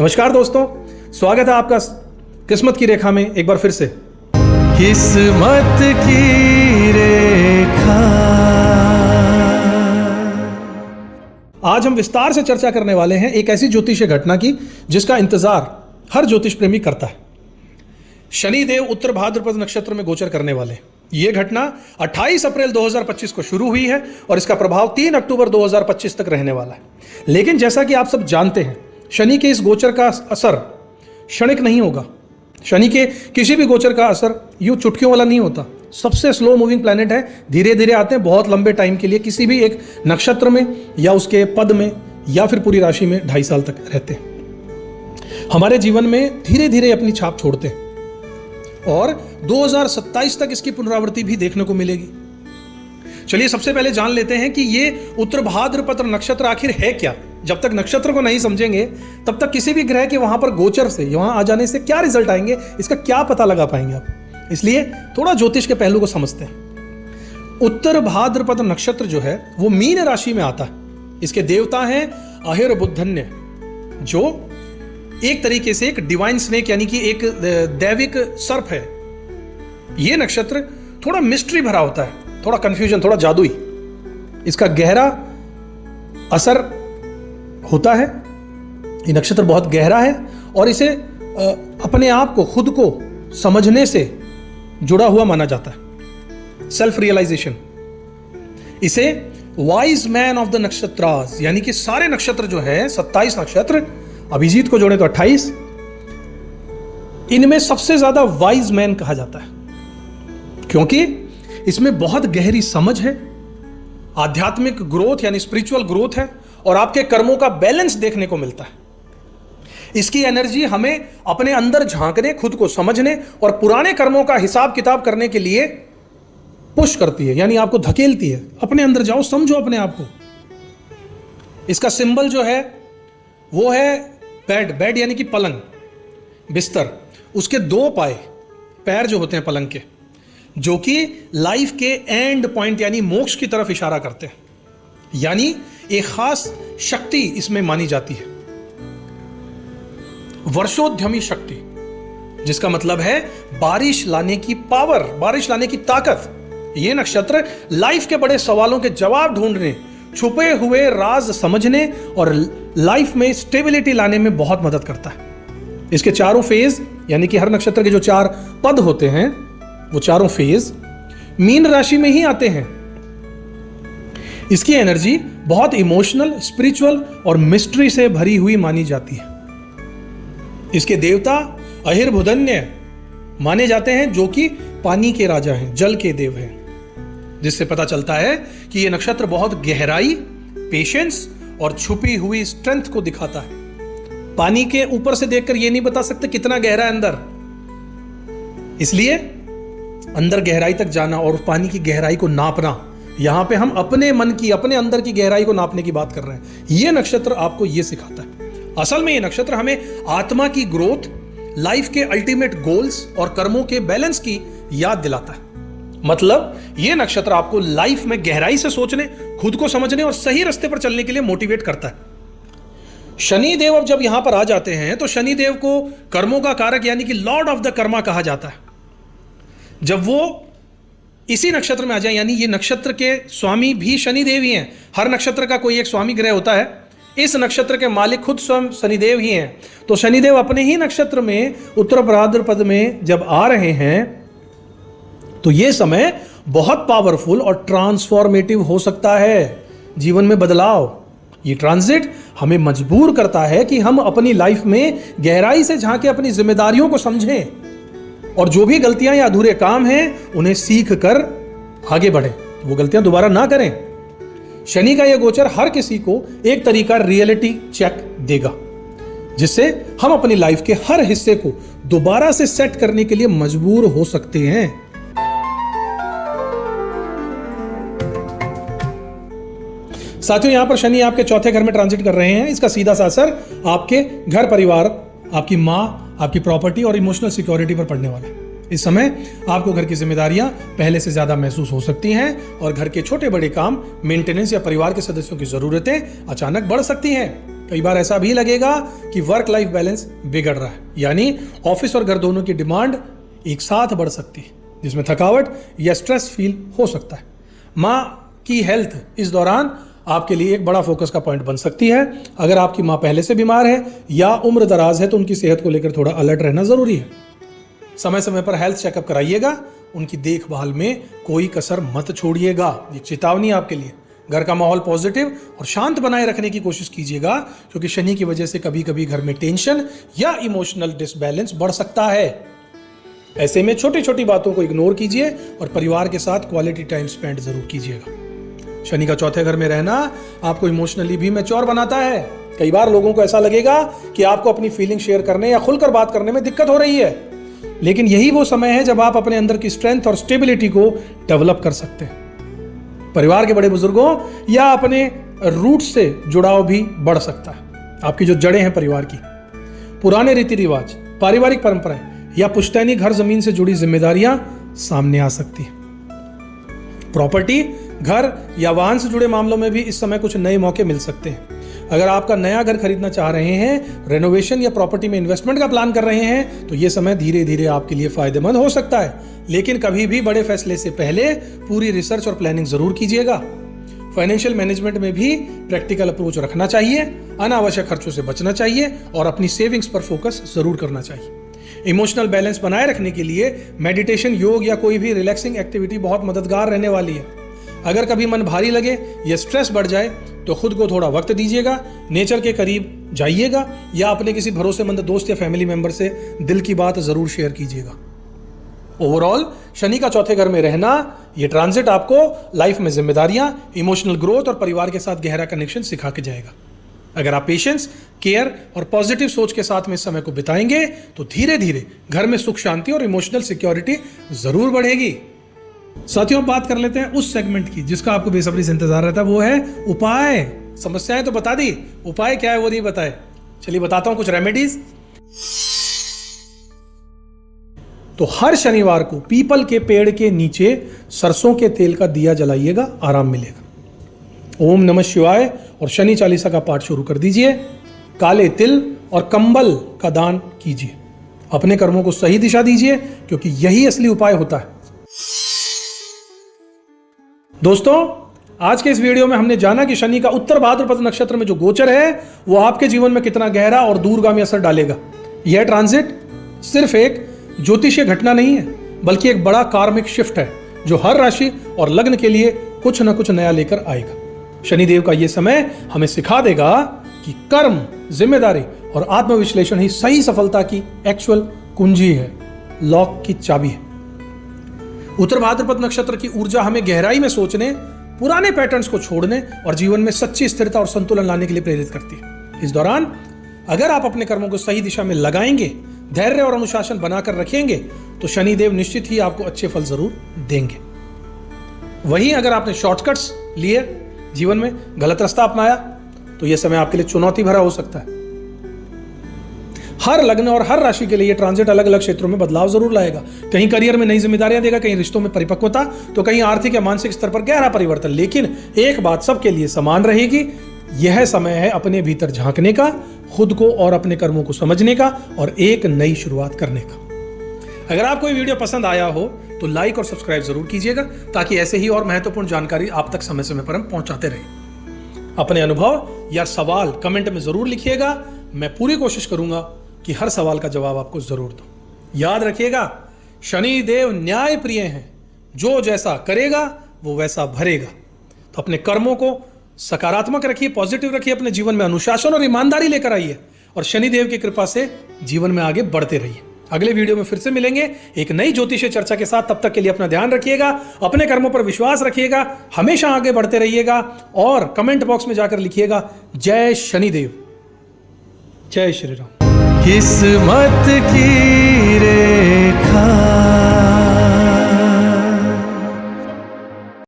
नमस्कार दोस्तों, स्वागत है आपका किस्मत की रेखा में एक बार फिर से। किस्मत की रेखा। आज हम विस्तार से चर्चा करने वाले हैं एक ऐसी ज्योतिषीय घटना की जिसका इंतजार हर ज्योतिष प्रेमी करता है। शनिदेव उत्तर भाद्रपद नक्षत्र में गोचर करने वाले। यह घटना 28 अप्रैल 2025 को शुरू हुई है और इसका प्रभाव 3 अक्टूबर 2025 तक रहने वाला है। लेकिन जैसा कि आप सब जानते हैं, शनि के इस गोचर का असर क्षणिक नहीं होगा। शनि के किसी भी गोचर का असर यूं चुटकियों वाला नहीं होता। सबसे स्लो मूविंग प्लैनेट है, धीरे धीरे आते हैं बहुत लंबे टाइम के लिए, किसी भी एक नक्षत्र में या उसके पद में या फिर पूरी राशि में 2.5 साल तक रहते हैं। हमारे जीवन में धीरे धीरे अपनी छाप छोड़ते हैं और 2027 तक इसकी पुनरावृत्ति भी देखने को मिलेगी। चलिए सबसे पहले जान लेते हैं कि ये उत्तर भाद्रपद नक्षत्र आखिर है क्या। जब तक नक्षत्र को नहीं समझेंगे तब तक किसी भी ग्रह के वहां पर गोचर से वहां आ जाने से क्या रिजल्ट आएंगे, इसका क्या पता लगा पाएंगे आप। इसलिए थोड़ा ज्योतिष के पहलू को समझते हैं। उत्तर भाद्रपद नक्षत्र जो है वो मीन राशि में आता है। इसके देवता हैं अहिर्बुद्धन्य, जो एक तरीके से एक डिवाइन स्नेक यानी कि एक दैविक सर्प है। यह नक्षत्र थोड़ा मिस्ट्री भरा होता है, थोड़ा कंफ्यूजन, थोड़ा जादुई। इसका गहरा असर होता है। ये नक्षत्र बहुत गहरा है और इसे अपने आप को, खुद को समझने से जुड़ा हुआ माना जाता है। Self realization. इसे वाइज मैन ऑफ द नक्षत्रास, यानी कि सारे नक्षत्र जो है 27 नक्षत्र, अभिजीत को जोड़े तो 28, इनमें सबसे ज्यादा वाइज मैन कहा जाता है क्योंकि इसमें बहुत गहरी समझ है, आध्यात्मिक ग्रोथ यानी स्पिरिचुअल ग्रोथ है और आपके कर्मों का बैलेंस देखने को मिलता है। इसकी एनर्जी हमें अपने अंदर झांकने, खुद को समझने और पुराने कर्मों का हिसाब किताब करने के लिए पुश करती है, यानी आपको धकेलती है। अपने अंदर जाओ, समझो अपने आप को। इसका सिंबल जो है वो है बेड यानी कि पलंग, बिस्तर। उसके 2 पैर जो होते हैं पलंग के, जो कि लाइफ के एंड पॉइंट यानी मोक्ष की तरफ इशारा करते हैं। यानी एक खास शक्ति इसमें मानी जाती है, वर्षोद्यमी शक्ति, जिसका मतलब है बारिश लाने की पावर, बारिश लाने की ताकत। यह नक्षत्र लाइफ के बड़े सवालों के जवाब ढूंढने, छुपे हुए राज समझने और लाइफ में स्टेबिलिटी लाने में बहुत मदद करता है। इसके चारों फेज यानी कि हर नक्षत्र के जो 4 पद होते हैं वो चारों फेज मीन राशि में ही आते हैं। इसकी एनर्जी बहुत इमोशनल, स्पिरिचुअल और मिस्ट्री से भरी हुई मानी जाती है। इसके देवता अहिर्बुद्धन्य माने जाते हैं, जो कि पानी के राजा हैं, जल के देव हैं, जिससे पता चलता है कि यह नक्षत्र बहुत गहराई, पेशेंस और छुपी हुई स्ट्रेंथ को दिखाता है। पानी के ऊपर से देखकर यह नहीं बता सकते कितना गहरा है अंदर, इसलिए अंदर गहराई तक जाना और पानी की गहराई को नापना, यहां पे हम अपने मन की, अपने अंदर की गहराई को नापने की बात कर रहे हैं। यह नक्षत्र आपको यह सिखाता है। असल में यह नक्षत्र हमें आत्मा की ग्रोथ, लाइफ के अल्टीमेट गोल्स और कर्मों के बैलेंस की याद दिलाता है। मतलब यह नक्षत्र आपको लाइफ में गहराई से सोचने, खुद को समझने और सही रास्ते पर चलने के लिए मोटिवेट करता है। शनिदेव अब जब यहां पर आ जाते हैं तो शनिदेव को कर्मों का कारक यानी कि लॉर्ड ऑफ द कर्मा कहा जाता है। जब वो इसी नक्षत्र में आ जाए, यानी ये नक्षत्र के स्वामी भी शनिदेव ही हैं। हर नक्षत्र का कोई एक स्वामी ग्रह होता है, इस नक्षत्र के मालिक खुद स्वयं शनिदेव ही हैं। तो शनिदेव अपने ही नक्षत्र में उत्तर भाद्रपद में जब आ रहे हैं तो ये समय बहुत पावरफुल और ट्रांसफॉर्मेटिव हो सकता है। जीवन में बदलाव, ये ट्रांजिट हमें मजबूर करता है कि हम अपनी लाइफ में गहराई से झांके अपनी जिम्मेदारियों को समझें और जो भी गलतियां या अधूरे काम हैं उन्हें सीख कर आगे बढ़ें, वो गलतियां दोबारा ना करें। शनि का यह गोचर हर किसी को एक तरीका रियलिटी चेक देगा, जिससे हम अपनी लाइफ के हर हिस्से को दोबारा से सेट करने के लिए मजबूर हो सकते हैं। साथियों, यहां पर शनि आपके चौथे घर में ट्रांजिट कर रहे हैं। इसका सीधा सा असर आपके घर परिवार, आपकी मां, आपकी प्रॉपर्टी और इमोशनल सिक्योरिटी पर पड़ने वाला है। इस समय आपको घर की जिम्मेदारियां पहले से ज्यादा महसूस हो सकती हैं और घर के छोटे बड़े काम, मेंटेनेंस या परिवार के सदस्यों की जरूरतें अचानक बढ़ सकती हैं। कई बार ऐसा भी लगेगा कि वर्क लाइफ बैलेंस बिगड़ रहा है, यानी ऑफिस और घर दोनों की डिमांड एक साथ बढ़ सकती है, जिसमें थकावट या स्ट्रेस फील हो सकता है। माँ की हेल्थ इस दौरान आपके लिए एक बड़ा फोकस का पॉइंट बन सकती है। अगर आपकी माँ पहले से बीमार है या उम्र दराज है तो उनकी सेहत को लेकर थोड़ा अलर्ट रहना जरूरी है। समय समय पर हेल्थ चेकअप कराइएगा, उनकी देखभाल में कोई कसर मत छोड़िएगा। ये चेतावनी आपके लिए। घर का माहौल पॉजिटिव और शांत बनाए रखने की कोशिश कीजिएगा, क्योंकि शनि की वजह से कभी कभी घर में टेंशन या इमोशनल डिसबैलेंस बढ़ सकता है। ऐसे में छोटी छोटी बातों को इग्नोर कीजिए और परिवार के साथ क्वालिटी टाइम स्पेंड जरूर कीजिएगा। शनि का चौथे घर में रहना आपको इमोशनली भी मैच्योर बनाता है। कई बार लोगों को ऐसा लगेगा कि आपको अपनी फीलिंग शेयर करने या खुलकर बात करने में दिक्कत हो रही है, लेकिन यही वो समय है जब आप अपने अंदर की स्ट्रेंथ और स्टेबिलिटी को डेवलप कर सकते हैं। परिवार के बड़े बुजुर्गों या अपने रूट से जुड़ाव भी बढ़ सकता है। आपकी जो जड़ें हैं परिवार की, पुराने रीति रिवाज, पारिवारिक परंपराएं या पुश्तैनी घर जमीन से जुड़ी जिम्मेदारियां सामने आ सकती हैं। प्रॉपर्टी, घर या वाहन से जुड़े मामलों में भी इस समय कुछ नए मौके मिल सकते हैं। अगर आपका नया घर खरीदना चाह रहे हैं, रेनोवेशन या प्रॉपर्टी में इन्वेस्टमेंट का प्लान कर रहे हैं, तो ये समय धीरे धीरे आपके लिए फायदेमंद हो सकता है। लेकिन कभी भी बड़े फैसले से पहले पूरी रिसर्च और प्लानिंग जरूर कीजिएगा। फाइनेंशियल मैनेजमेंट में भी प्रैक्टिकल अप्रोच रखना चाहिए, अनावश्यक खर्चों से बचना चाहिए और अपनी सेविंग्स पर फोकस जरूर करना चाहिए। इमोशनल बैलेंस बनाए रखने के लिए मेडिटेशन, योग या कोई भी रिलैक्सिंग एक्टिविटी बहुत मददगार रहने वाली है। अगर कभी मन भारी लगे या स्ट्रेस बढ़ जाए तो खुद को थोड़ा वक्त दीजिएगा, नेचर के करीब जाइएगा या अपने किसी भरोसेमंद दोस्त या फैमिली मेंबर से दिल की बात जरूर शेयर कीजिएगा। ओवरऑल शनि का चौथे घर में रहना, ये ट्रांजिट आपको लाइफ में जिम्मेदारियां, इमोशनल ग्रोथ और परिवार के साथ गहरा कनेक्शन सिखा के जाएगा। अगर आप पेशेंस, केयर और पॉजिटिव सोच के साथ में इस समय को बिताएंगे तो धीरे धीरे घर में सुख शांति और इमोशनल सिक्योरिटी जरूर बढ़ेगी। साथियों, बात कर लेते हैं उस सेगमेंट की जिसका आपको बेसब्री से इंतजार रहता है, वो है उपाय। समस्याएं तो बता दी, उपाय क्या है वो नहीं बताए। चलिए बताता हूं कुछ रेमेडीज। तो हर शनिवार को पीपल के पेड़ के नीचे सरसों के तेल का दिया जलाइएगा, आराम मिलेगा। ओम नमः शिवाय और शनि चालीसा का पाठ शुरू कर दीजिए। काले तिल और कंबल का दान कीजिए। अपने कर्मों को सही दिशा दीजिए, क्योंकि यही असली उपाय होता है। दोस्तों, आज के इस वीडियो में हमने जाना कि शनि का उत्तर भाद्रपद नक्षत्र में जो गोचर है वो आपके जीवन में कितना गहरा और दूरगामी असर डालेगा। यह ट्रांजिट सिर्फ एक ज्योतिषीय घटना नहीं है, बल्कि एक बड़ा कार्मिक शिफ्ट है जो हर राशि और लग्न के लिए कुछ न कुछ नया लेकर आएगा। शनिदेव का यह समय हमें सिखा देगा कि कर्म, जिम्मेदारी और आत्मविश्लेषण ही सही सफलता की एक्चुअल कुंजी है, लॉक की चाबी है। उत्तर भाद्रपद नक्षत्र की ऊर्जा हमें गहराई में सोचने, पुराने पैटर्न्स को छोड़ने और जीवन में सच्ची स्थिरता और संतुलन लाने के लिए प्रेरित करती है। इस दौरान अगर आप अपने कर्मों को सही दिशा में लगाएंगे, धैर्य और अनुशासन बनाकर रखेंगे, तो शनिदेव निश्चित ही आपको अच्छे फल जरूर देंगे। वहीं अगर आपने शॉर्टकट्स लिए, जीवन में गलत रास्ता अपनाया, तो यह समय आपके लिए चुनौती भरा हो सकता है। हर लग्न और हर राशि के लिए यह ट्रांजिट अलग अलग क्षेत्रों में बदलाव जरूर लाएगा। कहीं करियर में नई जिम्मेदारियां देगा, कहीं रिश्तों में परिपक्वता, तो कहीं आर्थिक या मानसिक स्तर पर गहरा परिवर्तन। लेकिन एक बात सबके लिए समान रहेगी, यह समय है अपने भीतर झांकने का, खुद को और अपने कर्मों को समझने का और एक नई शुरुआत करने का। अगर आपको ये वीडियो पसंद आया हो तो लाइक और सब्सक्राइब जरूर कीजिएगा, ताकि ऐसे ही और महत्वपूर्ण जानकारी आप तक समय समय पर हम पहुंचाते रहें। अपने अनुभव या सवाल कमेंट में जरूर लिखिएगा। मैं पूरी कोशिश करूंगा कि हर सवाल का जवाब आपको जरूर दूं। याद रखिएगा, शनि देव न्याय प्रिय हैं, जो जैसा करेगा वो वैसा भरेगा। तो अपने कर्मों को सकारात्मक रखिए, पॉजिटिव रखिए, अपने जीवन में अनुशासन और ईमानदारी लेकर आइए और शनिदेव की कृपा से जीवन में आगे बढ़ते रहिए। अगले वीडियो में फिर से मिलेंगे एक नई ज्योतिषीय चर्चा के साथ। तब तक के लिए अपना ध्यान रखिएगा, अपने कर्मों पर विश्वास रखिएगा, हमेशा आगे बढ़ते रहिएगा और कमेंट बॉक्स में जाकर लिखिएगा जय शनिदेव, जय श्री राम। किस्मत की रेखा